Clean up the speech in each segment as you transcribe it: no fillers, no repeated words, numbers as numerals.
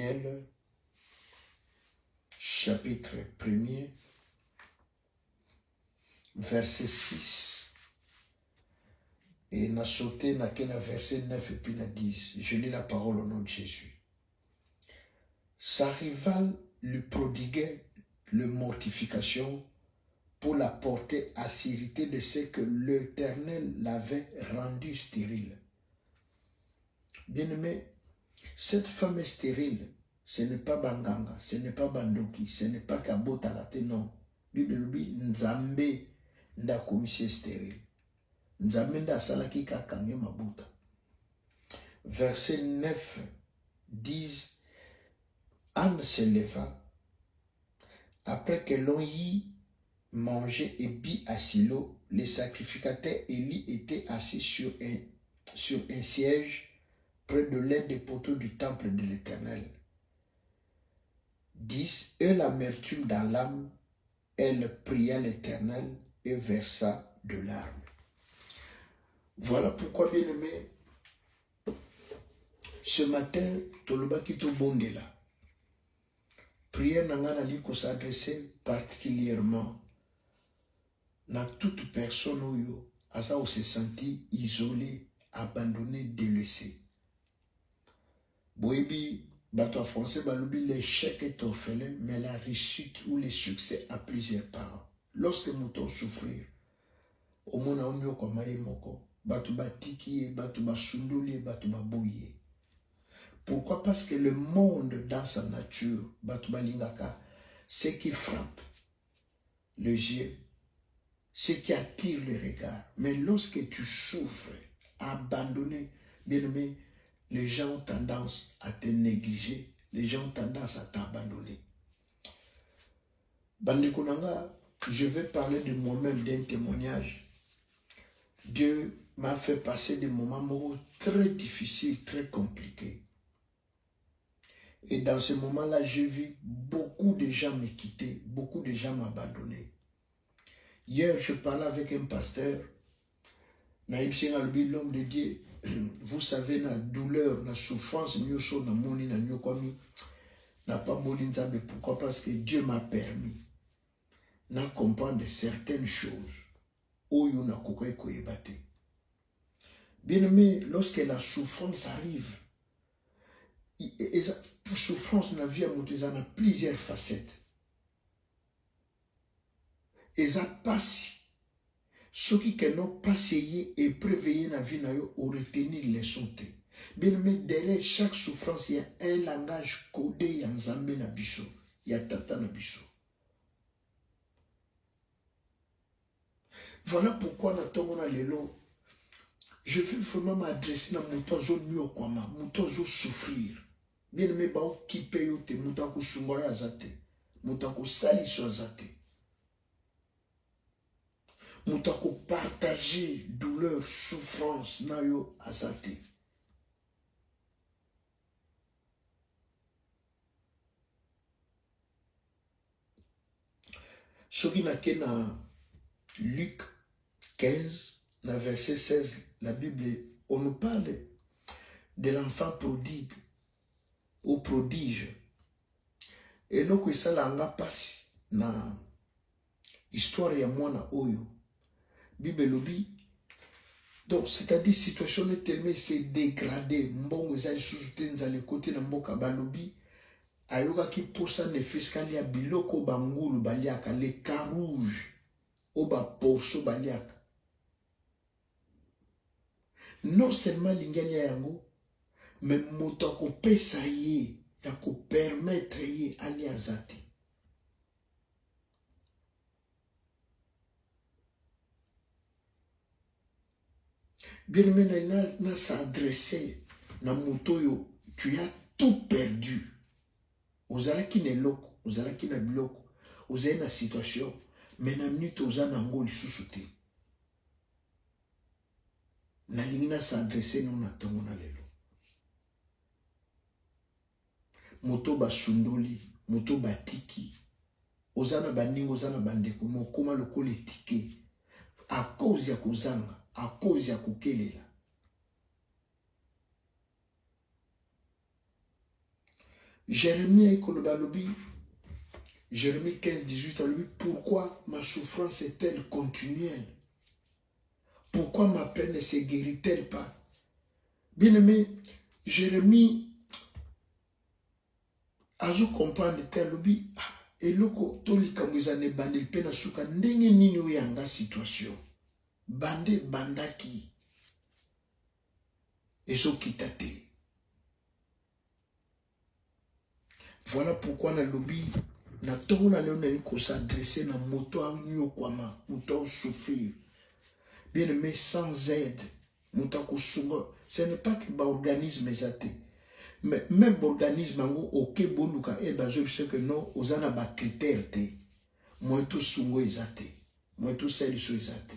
Daniel, chapitre 1er, verset 6. Et n'a sauté n'a qu'un verset 9 et puis n'a 10. Je lis la parole au nom de Jésus. Sa rivale lui prodiguait le mortification pour la porter à s'irriter de ce que l'Éternel l'avait rendu stérile. Bien-aimé, cette femme est stérile. Ce n'est pas Banganga, ce n'est pas Bandoki, ce n'est pas Kabotarate, non. Bible dit Nzambe nda commissaire stérile. Nzambe nda salaki kakange mabuta. Verset 9 dit, Anne se leva après que l'on y mangeait et bu à Silo. Les sacrificateurs Élie étaient assis sur un siège près de l'un des poteaux du temple de l'Éternel. 10. Et l'amertume dans l'âme, elle pria l'Éternel et versa de larmes. Voilà pourquoi, bien-aimé, ce matin, Toloba Kito Bondela, prière Nangana Liko s'adresser particulièrement à toute personne où se sentit isolé, abandonné, délaissé. Boébi, bateau français, balobi, l'échec est orphelin, mais la réussite ou le succès a plusieurs parents. Lorsque nous souffrir, au monde a mieux comme moko, bateau batiki, bateau basundoli, bateau baboye. Pourquoi? Parce que le monde dans sa nature, bateau balingaka, ce qui frappe les yeux, ce qui attire le regard. Mais lorsque tu souffres, abandonné, bien aimé, les gens ont tendance à te négliger, les gens ont tendance à t'abandonner. Bandekonanga, je vais parler de moi-même d'un témoignage. Dieu m'a fait passer des moments très difficiles, très compliqués. Et dans ce moment-là, j'ai vu beaucoup de gens me quitter, beaucoup de gens m'abandonner. Hier, je parlais avec un pasteur, Naïb Singalbi, l'homme de Dieu. Vous savez, la douleur, la souffrance, n'a pas moli nzambe. Pourquoi? Parce que Dieu m'a permis de comprendre certaines choses. Bien aimé, lorsque la souffrance arrive, pour souffrance, la vie a plusieurs facettes. Et ça passe. Ceux qui n'ont pas essayé et préveillé la vie ont retenu les leçons. Bien aimé, derrière chaque souffrance, il y a un langage codé, il y a Nzambe na biso, il y a Tata na biso. Voilà pourquoi je veux vraiment m'adresser à mon temps de souffrir. Bien aimé, bao qui paye te mouton ko sungoya azate, mouton ko saliso azate. Mouton ko partager douleur, souffrance nayo azate. Ce qui n'a qu'un Luc 15, dans verset 16, la Bible, on nous parle de l'enfant prodigue ou prodige. Et nous, que ça l'a passé dans l'histoire de moi oyo. Bible lobi. Donc, c'est-à-dire, situation est tellement s'est dégradée. Mbongo ezali sous-souté dans le côté de mboka balobi. Ayoka ki posa ne fiskali ya biloko bangulu baliaka, les carouges, oba porso baliaka. Non seulement l'ingani yango, mais moto ko pesa ye, ya ko permettre ye ali azati. Bien aimé, na s'adresser na moto yo, tu as tout perdu. Ozala ki ne loko, ozala ki na biloko, ozala na situation, mais na minute ozala na ngo lisusu te. Na lingina s'adresser non na tongo na lelo. Moto ba sundoli, moto ba tiki, ozana baningo, ozana bandeko, mokoma lokole tike, à cause ya kozanga, à cause ya kokelela. Jérémie Ekolobalobi, Jérémie 15, 18, lui, pourquoi ma souffrance est-elle continuelle? Pourquoi ma peine ne se guérit-elle pas? Bien-aimé, Jérémie a comprendre tel lobby. Et loko toli kamwizane bandel pena suka ndenge nini oyanga situation. Bande bandaki. Et so kitate. Voilà pourquoi na lobby na tongo na leo nani ko s'adresser na moto a nyokwama, moto souffrir. Bien-aimé, sans aide, moto ko sunga. Ce n'est pas que ba organisme ezate. Mais même l'organisme, ok, boluka, et ben je sais que non, aux ana ba critères te. Moi tout sungo ezate. Moi tout celle so ezate.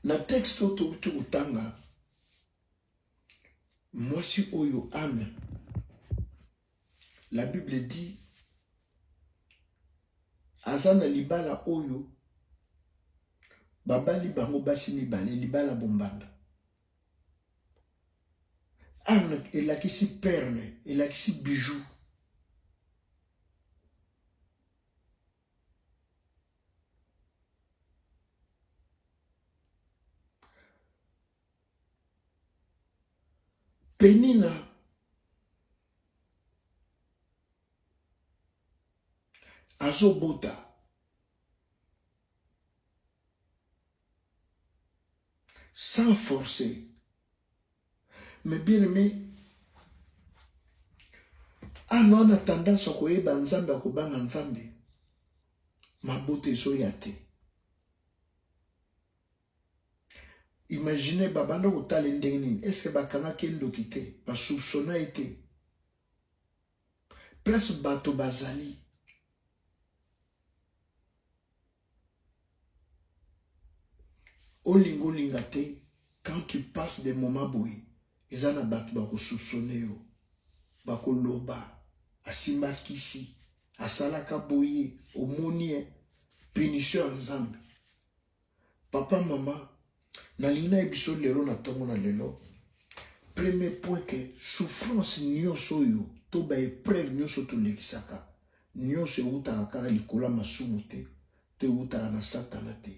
Na texte tout utanga. Moi si oyo âme. La Bible dit azana libala oyo babali bango basi mibale libala bombanda. Âme elakisi perle, elakisi bijou. Penina azobota sans forcer. Mais bien aimé, ano ana tendance à koyeba nzambe à kobanga nzambe. Mabote zoyate. Imaginez babanda kotala ndenge nini. Est-ce que bakanga kendo kite? Ba soupçonna été. Place bato bazali. Olingo lingate. Quand tu passes des moments boués, ils en a bato bako soupçonner yo. Bako loba. Asima kisi. Asalaka boye. Omonie. Punition ensemble. Papa, maman. Na lina ebiso lelo na tongo na lelo. Premier point que souffrance nyonso yo. To ba épreuve nyonso to lekisaka. Nyonso euta kaka likola masumu te. Te euta na satana te.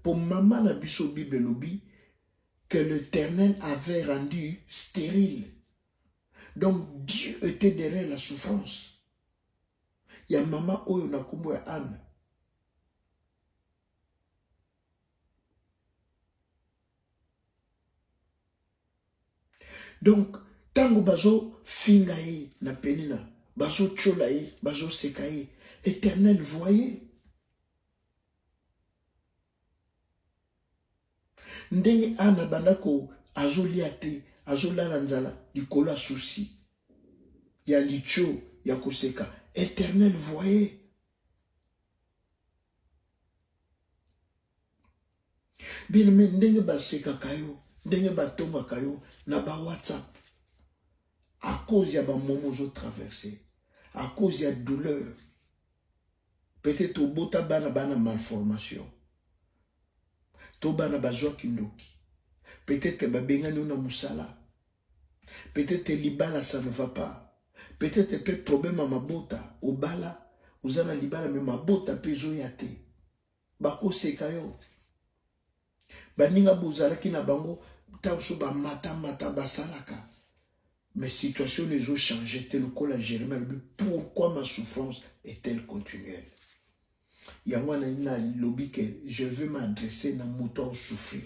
Pour maman na biso Bible lobi que l'Éternel avait rendu stérile. Donc Dieu était derrière la souffrance. Ya maman oyo na kumbo ya âme. Donc, tango bazo fingaye na penina, bazo cholaye, bazo sekaye, Éternel voyez. Ndenge ana bandako azo liate, azo lanzala, likola souci. Ya licho, ya koseka, Éternel voyez. Bien mais ndenge baseka kayo, ndenge batonga kayo, na ba WhatsApp. À cause ya ba momos traversé, à cause ya douleur. Peut-être au bota bana malformation. To bana bazwa kindoki. Peut-être babengani na musala. Peut-être libala ça ne va pas. Peut-être peu problème à mabota, au bala, uzana libala mais mabota pezo yate. Bako sekayo. Baninga bozala ki na bango tamso ba mata basalaka. Mais situation les ont changé tel que la Jérémie. Pourquoi ma souffrance est-elle continuelle? Yamwana ina lobby que je veux m'adresser na moto souffrir,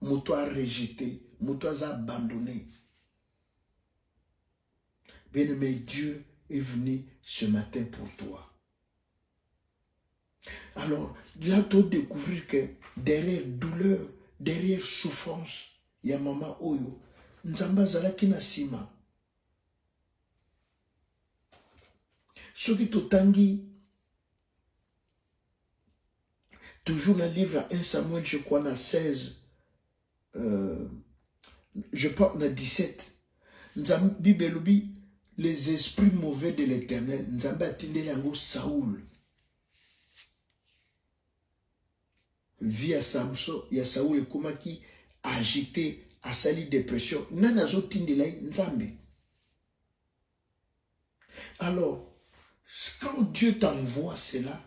moto à rejeter, moto à abandonner. Bien-aimé, Dieu est venu ce matin pour toi. Alors, là, tu découvrir que derrière douleur, derrière souffrance, il y a maman Oyo, Nzamba Zalaki na sima. Ce qui t'otangi, toujours dans le livre 1 Samuel, je crois, dans 16, je pense dans 17, Bible dit, les esprits mauvais de l'Éternel, Nzamba Tindelango Saoul. via Samson, il y a Saoul et comment qui agité, a sali dépression. Nanazo tindelai nzambe. Alors, quand Dieu t'envoie cela,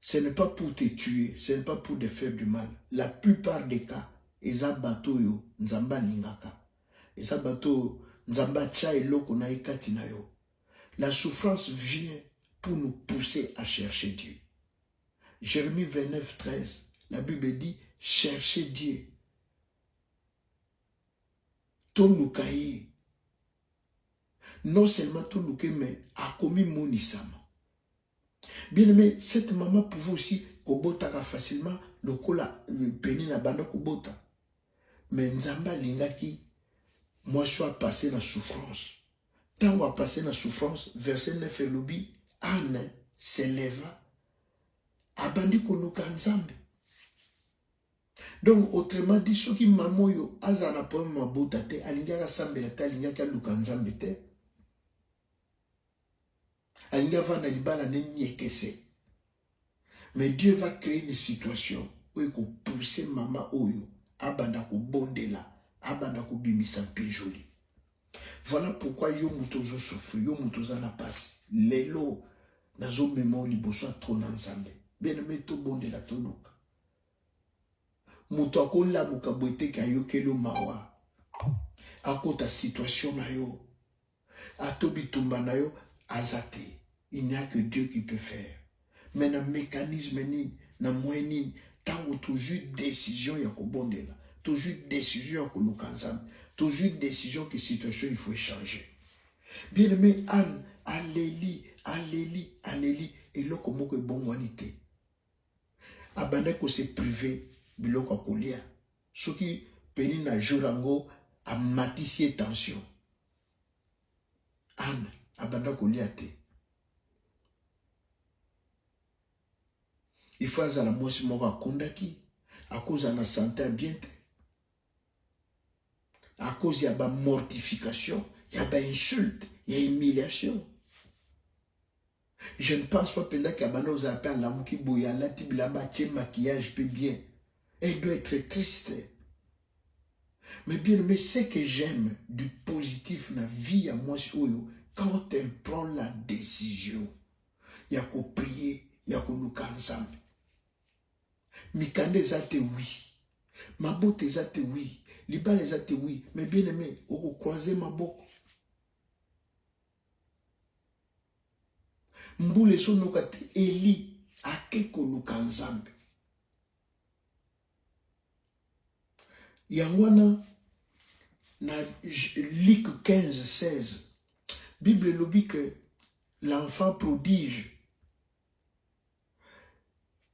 ce n'est pas pour te tuer, ce n'est pas pour te faire du mal. La plupart des cas, eza bato yo, nzamba lingaka. Eza bato nzamba cha eloko na ekati na yo. La souffrance vient pour nous pousser à chercher Dieu. Jérémie 29, 13, la Bible dit, cherchez Dieu. Tolukaye. Non seulement tolukaye, mais a commis monisama. Bien aimé, cette maman pouvait aussi kobota facilement le kola peni na banda kobota. Mais nzamba lingaki, moi je suis passé dans la souffrance. Tant qu'on a passé dans la souffrance, verset 9 et lobby, Anne s'éleva, abandi koluka nzambe. Donc, autrement dit, ceux qui mamoyo, azana pomme mabota te, alingaka sambela te, alingaka luka nzambe te. Alingaka na libala ne nyekese. Mais Dieu va créer une situation où il faut pousser maman oyo, abanda ko bondela, abanda ko bimisa pejoli. Voilà pourquoi yo mutozo souffre, yo mutoza na passe. Lelo, nazo memo liboso trop nzambe. Bien aimé to bondela to luka. Muto akola mukabote ka yo kelo mawa. Akota situation na yo. Atobi tumba na yo azate. Il n'y a que Dieu qui peut faire. Mais na mécanisme ni, na moyen ni, tant ou toujours décision ya ko bondela. Toujours décision ya ko lukanzam. Toujours décision que situation il faut changer. Bien aimé Anne, alléli, et là comment que bon wanité. Abandonné que c'est privé. Biloko kolia. Ce qui peni na jorango a matissé tension. Anne, abanda kolia te. Il faut à la moisi moka kondaki. À cause de la santé bien te. À cause de la mortification, il y a une insulte, il y a humiliation. Je ne pense pas pendant qu'Abana aux appels l'amour qui bouille, la tibilamba, maquillage, peut bien. Elle doit être triste. Mais bien aimé, ce que j'aime du positif dans la vie à moi, quand elle prend la décision, il y a qu'à prier, il y a qu'à nous ensemble. Mikande zate oui. Mabote zate oui. Libale zate oui. Mais bien aimé, on va croiser ma boque. Mboule son nokate Eli akeko lukanzambe. Yangwana na Luc 15, 16. Bible nous dit que l'enfant prodige,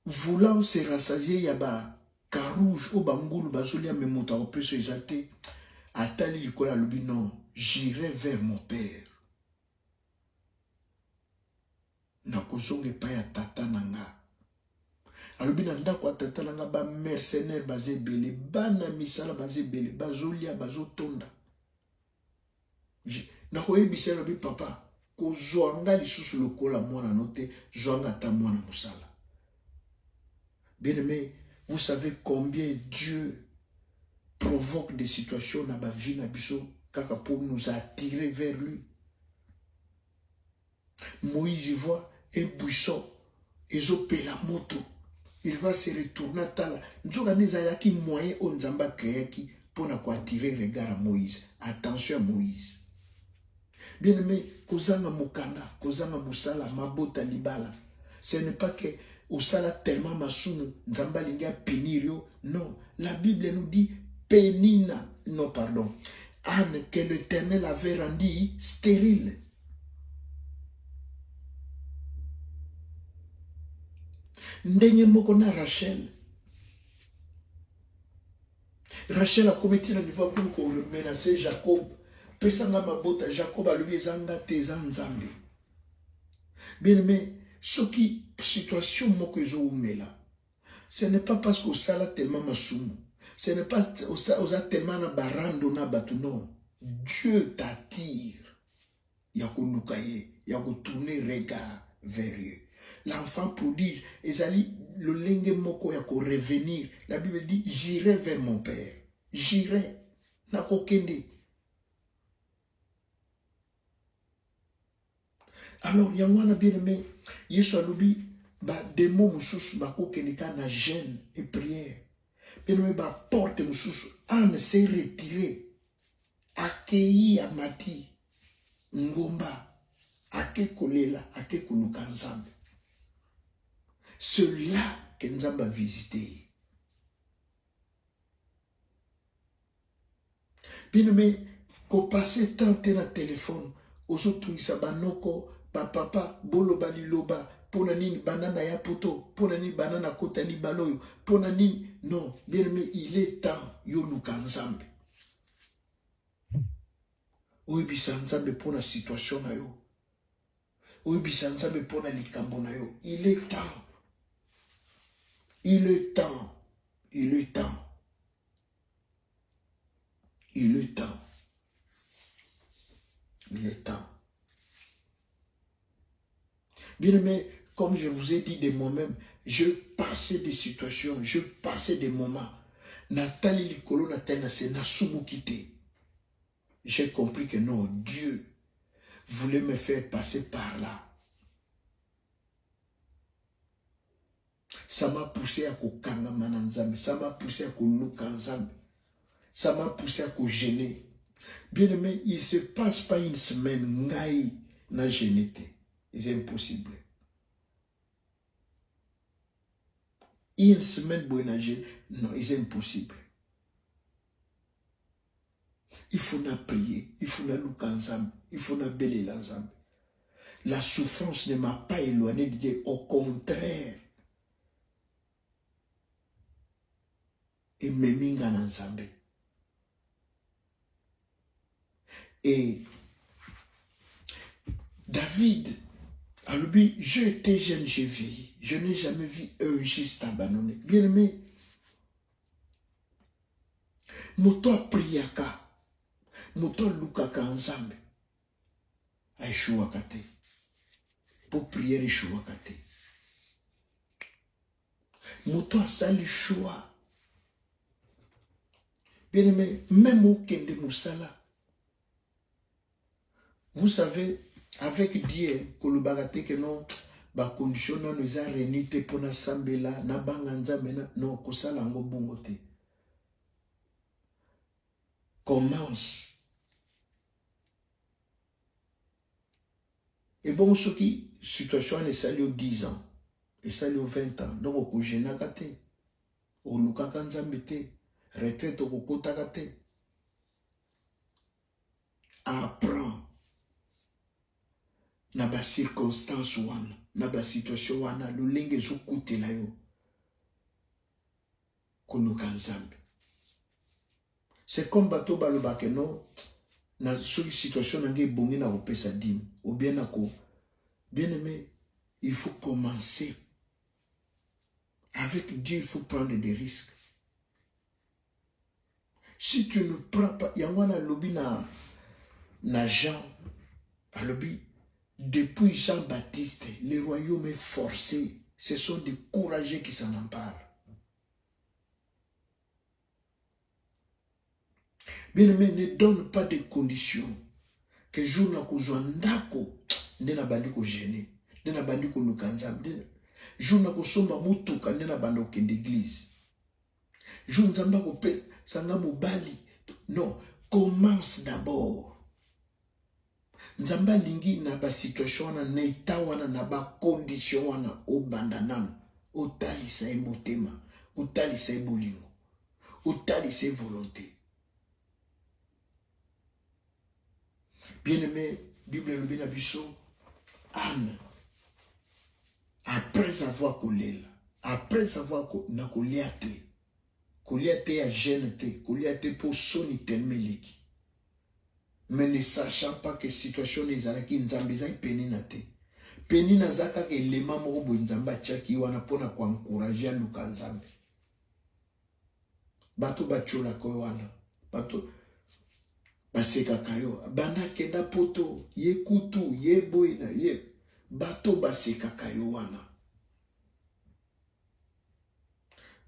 voulant se rassasier yaba carouge au bangoul basolia memuta opeso izate atali likola lobi non, j'irai vers mon père. Nakozonge pa ya tata nanga. Alobi na ndako ya tata nanga ba mercenaire bazé belé, bana misala bazé belé, bazolia bazotonda. Nakoyebisa lobi papa, ko zoanga lisusu lokola mwana note, zoanga ta mwana musala. Bien-aimé, vous savez combien Dieu provoque des situations dans ma vie, kaka pour nous attirer vers lui. Moïse y voit un buisson, et la moto. Il va se retourner à la. Nzogane qui moyen on nzamba créé qui pour attirer le regard à Moïse. Attention à Moïse. Bien aimé, kozanga mukanda, kozanga musala, mabota libala. Ce n'est pas que osala tellement masumu, nzamba linga penirio. Non, la Bible nous dit penina. Non, pardon. Anne que l'Éternel avait rendu stérile. Ndenye moko na Rachel. Rachel a commis le niveau pour menacer Jacob. Pesanga mabota Jacob a lui zanga tezan nzambe. Bien aimé, ce qui situation moko zo umela. Ce n'est pas parce que ça tellement masumu. Ce n'est pas osa tellement na barando na batu non. Dieu t'attire. Ya ko lukaye, ya ko tourner regard vers eux. L'enfant prodige, ezali le lenge moko ya ko revenir. La Bible dit, j'irai vers mon père. J'irai. Na kokende. Alors, yangwana bien aimé, Yesu alobi, ba démon mususu ba kokende ka na jeûne et prière. Bien aimé, ba porte mususu, âme s'est retirée. Accueilli amati, ngomba, ake kolela, ake koluka nzambe. Cela que nous avons visité. Bien aimé, qu'on passe tant de temps téléphone, aux autres, ils s'abanoko, papa, bolo baliloba, ponani banana ya poto, ponani banana kotani baloyo, ponani, non, bien aimé, il est temps, yo lukanzambe. Oibisa nzambe pona situation na yo. Oibisa nzambe pona likambo na yo. Il est temps. Il est temps. Il est temps. Il est temps. Il est temps. Bien aimé, comme je vous ai dit de moi-même, je passais des situations, je passais des moments. Nathalie Likolo, Nathalie Nassé, Nasubu quitté. J'ai compris que non, Dieu voulait me faire passer par là. Ça m'a poussé à kokanga mananzambe, ça m'a poussé à kolukanzambe, ça m'a poussé à gêner. Bien aimé, il ne se passe pas une semaine, ngai na génété. C'est impossible. Une semaine, non, c'est impossible. Il faut na prier, il faut na lukanzambe, il faut na belé l'ensemble. La souffrance ne m'a pas éloigné de Dieu, au contraire. Et meminga n'ensemble. Et David, alors lui, j'étais jeune, j'ai vieilli. Je n'ai jamais vu un juste abandonné. Bien aimé, moto priaka, moto lukaka ensemble. Aïchoua kate. Pour prier Aïchoua kate. Moto sali choix. Bien aimé, même au Kende Moussala, vous savez, avec Dieu, que le bagate que non, ba condition non nous a réunité pour na sambela, na banganza mena, non, kosala ngo bongote. Commence. Et bon, ce qui, situation est salée aux 10 ans, et salée aux 20 ans, donc au kojena kate, au lukaka nzambete, retraite au kokota kate. Apprends. Na ba circonstance wana, na ba situation wana, le lenge zo koute la yo. Koluka nzambe. C'est comme bateau balobake non, na sur situation nange bongi na opesa dim, ou bien na ko. Bien aimé, il faut commencer. Avec Dieu, il faut prendre des risques. Si tu ne prends pas, il y a un lobby na Jean, à lobby. Depuis Jean-Baptiste, le royaume est forcé. Ce sont des courageux qui s'en emparent. Bien aimé, ne donne pas de conditions. Que jour na kozwa ndako, nde na bandi ko gêner, nde na bandi ko lukanzam, jour na kosomba mutuka, nde na bandi ko kende église. Jour nzamba ko pe sanga mobali. Non, commence d'abord. Nzamba lingi na ba situation wana na eta wana na ba condition wana obanda nanu otalisa motema otalisa bolingo otalisa volonté. Bien aimé, Bible le bien abisso Anne après avoir collé après avoir na koliate ya jeune te koliate pour soni temeleki. Mais ne sachant pas que situation les alaki nzambe za penina te. Penina zaka ke lema moko bo nzamba tchaki wana pona kwa encourager luka nzambe. Bato bachola ko wana. Bato baseka kayo. Banda kenda poto ye kutu ye boina ye. bato basekaka yo wana.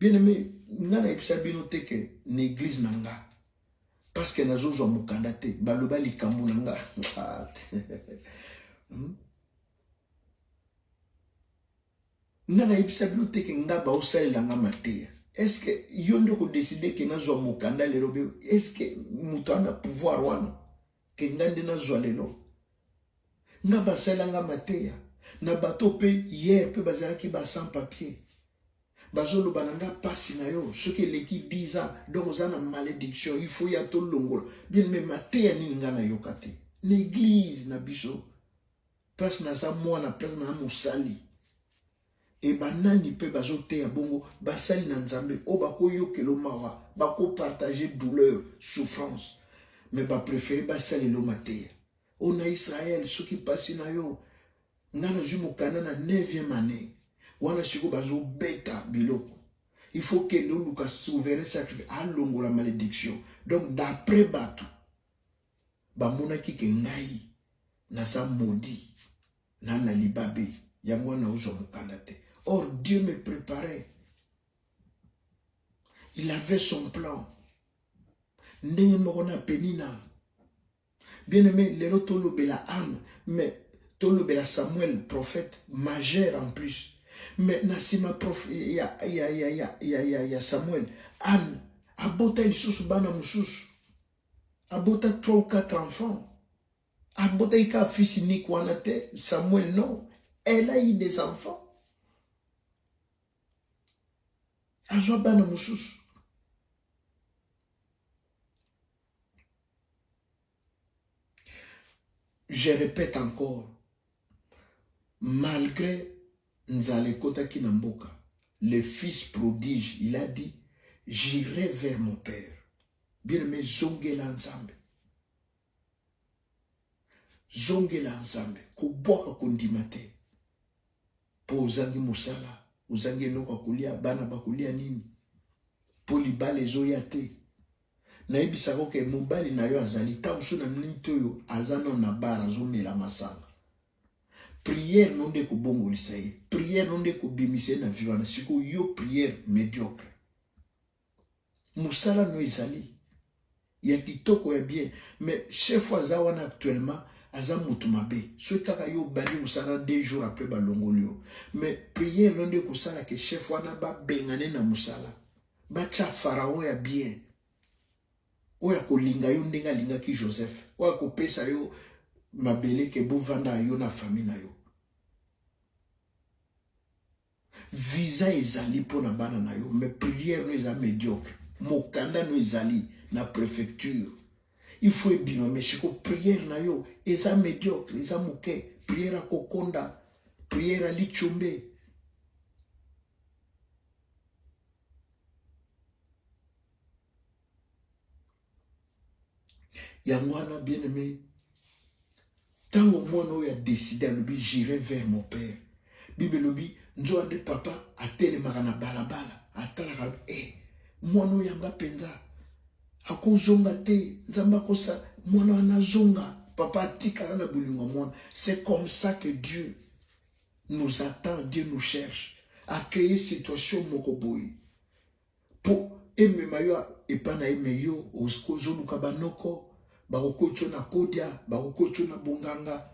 Bien aimé, ngana episa bino teke na église nanga. Parce que nazo zo mukanda te, baloba likambo nanga. Ngana episa bino teke nga ba osalela nga mateya. Est-ce que yondo ko décider que nazo mukanda lelo be? Est-ce que muto ana pouvoir wana? Que ngande nazo lelo? Nga basala nga mateya. Na bato pe hier pe bazalaki ba sans papier. Bazolo bananga pasi na yo. Ce que l'équipe 10 ans, donc on a une malédiction. Il faut y aller tout le long. Bien mais mateya ni nga na yokate. L'église na biso. Place na sa moi na place na musali. Et banani pe bazote ya bongo basali na nzambe. O bako yokelo mawa. Bako partager douleur, souffrance. Mais ba préférer basali lo mateya. On a Israël, ceux qui passent na yo. Ngana jumo kanana 9e année. Wana shiko bazo beta biloko. Il faut que nous nous souverain sacrifice à longo la malédiction. Donc d'après batu, bamona ki ke ngai na sa maudit na na libabe yango na uzo mukanda te. Or Dieu me préparait. Il avait son plan. Ndenge moko na penina. Bien aimé, lelo tolobela Anne, mais tolobela Samuel, prophète majeur en plus. Mais nasima prof il y a Samuel Anne abota lisusu bana mususu abota 3 ou 4 enfants abota ika fils unique wana te. Samuel non, elle a eu des enfants azwa bana mususu. Je répète encore, malgré Nzale Kota Kinamboka, le fils prodige, il a dit, j'irai vers mon père. Bien aimé, zongela nzambe. Zongela nzambe. Kuboka kundimate. Po uzangi musala. Uzangi noka kulia, bana bakulia nini. Po libale zoyate. Na ibisako ke mobali na yo azali. Tamsu na mnintoyo azano na bara zomela masanga. Prière non de ko bongo lisaye. Prière non de ko bimise na vivana. Siko yo prière médiocre. Musala no izali. Ya kitoko ya bien. Mais chef wazawana actuellement, aza mutumabe. Sou kaka yo bali musala 2 jours après balongolio. Mais prière non de ko sala ke chef wana ba bengane na musala. Ba cha pharaon ya bien. Oya ko linga yo ndenga linga ki Joseph. Oya ko pesa yo mabele ke bovanda yo na famille na yo. Visa ezali po na bana na yo, mais prière no eza médiocre. Mokanda no ezali na préfecture. Il faut ebima mais chiko prière na yo eza médiocre, eza moke. Prière a kokonda, prière a lichombe. Yangwana bien aimé. Tant au moins nous a décidé à lui j'irai vers mon père. Bible lobi nzo de papa a telemaka na balabala atalaka mwana yanga penza akozonga te nzamba kosa mwana anazonga papa atika na bulingo mwana. C'est comme ça que Dieu nous attend, Dieu nous cherche à créer situation mokoboyi pour aimer mayo et pas na aimer yo ozoluka banoko bakokocho na kodia bakokocho na bonganga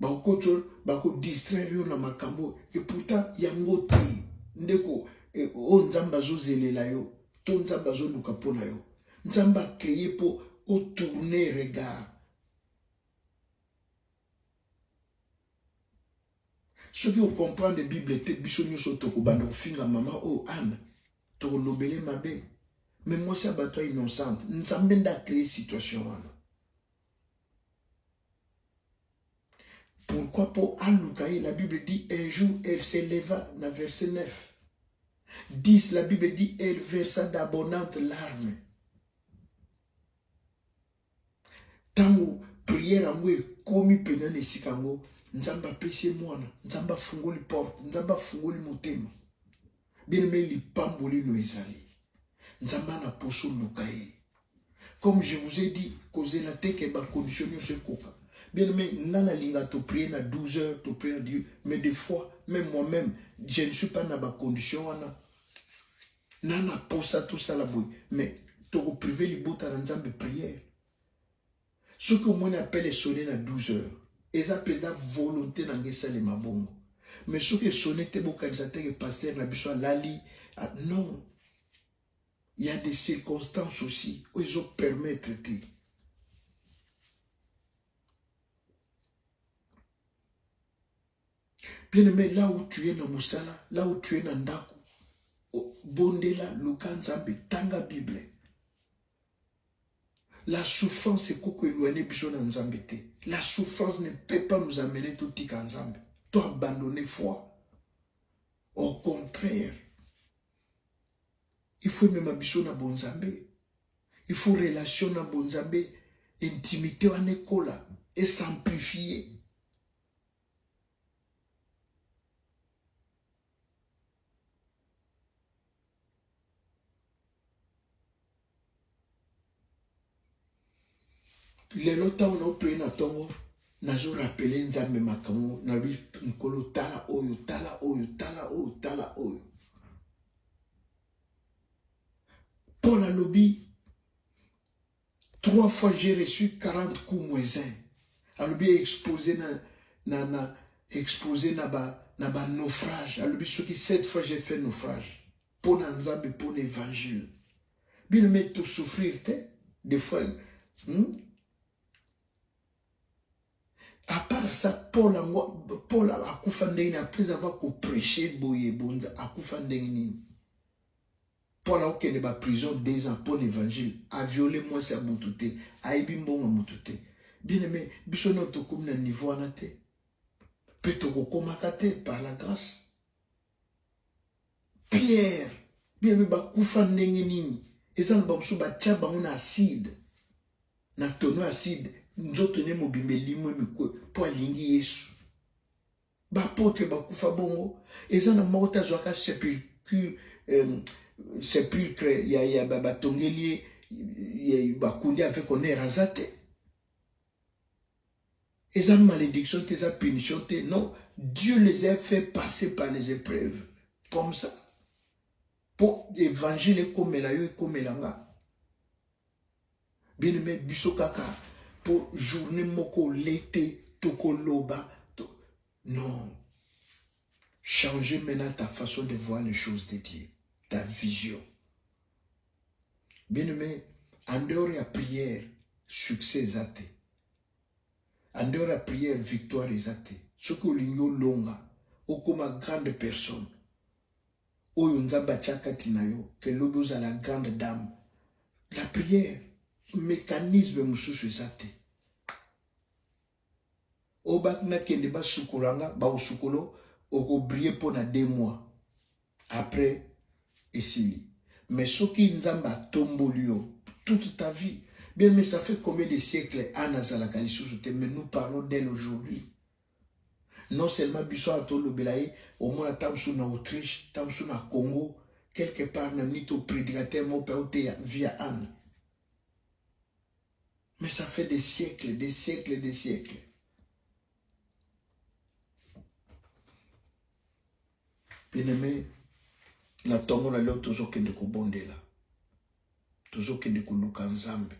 bakokocho bako distraire yo na makambo et pourtant yango te ndeko o nzamba zozelela yo to nzamba zoluka pona yo nzamba créer pour au tourner regard. Ce qui comprend la Bible était bisonyo sotoko banda finga mama oh Anne to lobele mabe. Mais moi c'est bato innocente nzambe nda créer situation wana. Pourquoi pour Aloukaï, la Bible dit un jour elle s'éleva, dans verset 9. 10, la Bible dit elle versa d'abondantes larmes. Tango prière ango komi penane sikango, nzamba pese mwana, nzamba fungoli porte, nzamba fungoli motema. Bien aimé li pamboli no ezali. Nzamba na poso lukaï. Comme je vous ai dit, cause la teke ba conditionner ce coca. Bien aimé, nana linga to prier na 12 heures, to prier na Dieu. Mais des fois, même moi-même, je ne suis pas dans ma condition. Nana pour ça, tout ça la boue. Mais to privé li bota na nzambe prière. Ce que moi appelle sonner na 12 heures. Et ça peut être volonté dans ngesa le mabongo. Mais ce que sonner te bokanisa te pasteur na biso lali. Non. Il y a des circonstances aussi où ils ont permettre de. Bien aimé, là où tu es dans Moussala, là où tu es dans Ndako, Bondela, Lukanzambe, Tanga Bible. La souffrance est koko éloigné biso na Nzambe te. La souffrance ne peut pas nous amener tout tika Nzambe. Toi abandonner foi. Au contraire, il faut même biso na Bonzambe. Il faut relation na Bonzambe, intimité en école et s'amplifier. Les lotas on a pris na tongo, na jo rappelé Nzambe makambo, na lui nkolo tala oyo, tala oyo, tala oyo, tala oyo. Paul a lobby, 3 fois j'ai reçu 40 coups moins 1. A lobby exposé exposé na ba naufrage. A lobby ce qui 7 fois j'ai fait naufrage. Pour Nzambe, pour l'évangile. Bien mais tout souffrir, des fois, à part ça, Paul a koufandeni après avoir prêché boye bonza a koufandeni. Paul a aucun de prison 2 ans pour l'évangile, a violé moi c'est à moutouté, a ebimbo à moutouté. Bien aimé, bisono to comme na niveau anate. Peut-être komakate par la grâce. Pierre, bien aimé ba koufandeni nini. Et ça ba mso ba tia ba na acide. Na tono acide. Njoto ne mobimbe limwe mikwe po alingi Yesu. Ba potre ba kufa bongo. Eza na mota zwaka sepulcre ya ba tongeli ya ba kundi avec honneur azate. Eza malédiction te, eza punition te. Non, Dieu les a fait passer par les épreuves comme ça. Pour évangile comme la yo comme la. Bien aimé biso kaka. Pour journée moko l'été, toko loba. Non. Changer maintenant ta façon de voir les choses de Dieu. Ta vision. Bien aimé, en dehors de la prière, succès est athée. En dehors de la prière, victoire est athée. Ce que l'igno longa, ou comme grande personne, ou yonzamba tchakatina yo, que l'obos à la grande dame. La prière, mécanisme moussous ezate. Obak na kende ba sukolanga ba usukolo oko briller pendant 2 mois après esili. Mais ce qui nzamba tombolio toute ta vie. Bien mais ça fait combien de siècles Anna Zalakali sous mais nous parlons d'elle aujourd'hui. Non seulement biso atolo belaye au moins tamsou na Autriche, tamsou na Congo, quelque part na nito prédicateur mo paote via Anne. Mais ça fait des siècles, des siècles, des siècles. Bien aimé, la tongo na leo toujours que de kobondela. Toujours que de kuluka Nzambe.